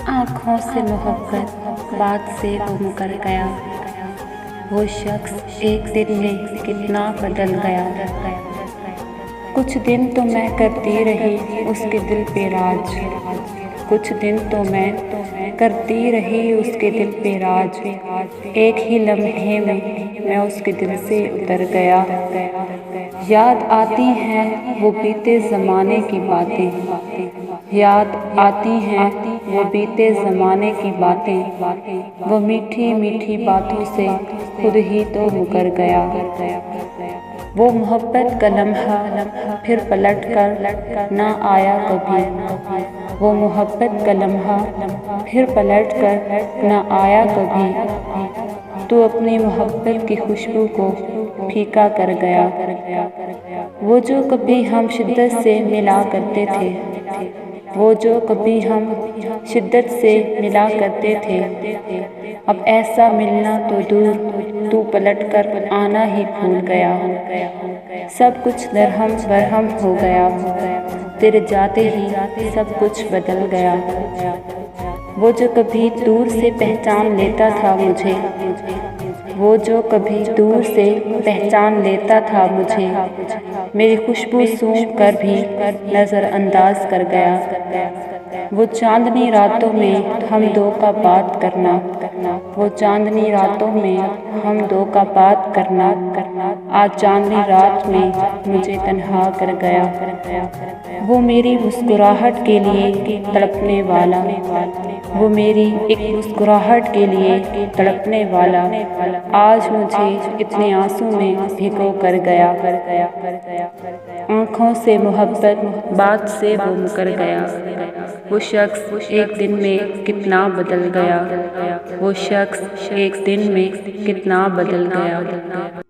आँखों से मोहब्बत बात से वो मुकर गया। वो शख्स एक दिन में कितना बदल गया। कुछ दिन तो मैं करती रही उसके दिल पे राज, कुछ दिन तो मैं करती रही उसके दिल पे राज। एक ही लम्हे में मैं उसके दिल से उतर गया। याद आती हैं वो बीते ज़माने की बातें, याद आती हैं वो बीते ज़माने की बातें। वो मीठी मीठी बातों से खुद ही तो मुकर गया। वो मोहब्बत का लम्हा फिर पलट कर ना आया कभी। वो मोहब्बत का लम्हा फिर पलट कर ना आया कभी। तू अपनी मोहब्बत की खुशबू को फीका कर गया। वो जो कभी हम शिद्दत से मिला करते थे, वो जो कभी हम शिद्दत से मिला करते थे, अब ऐसा मिलना तो दूर तू पलट कर आना ही भूल गया। सब कुछ दरहम बरहम हो गया, तेरे जाते ही सब कुछ बदल गया। वो जो कभी दूर से पहचान लेता था मुझे, वो जो कभी दूर से पहचान लेता था मुझे, मेरी खुशबू सूंघ कर भी नज़रअंदाज कर गया। वो चांदनी रातों में हम दो का बात करना, वो चांदनी रातों में हम दो का बात करना, आज चांदनी रात में मुझे तन्हा कर गया। वो मेरी मुस्कुराहट के लिए तड़पने वाला, वो मेरी एक मुस्कुराहट के लिए तड़पने वाला, आज मुझे इतने आंसू में भिगो कर गया। आँखों से मोहब्बत बात से वो मुकर गया। वो शख्स एक दिन में कितना बदल गया। वो शख्स एक दिन में कितना बदल गया।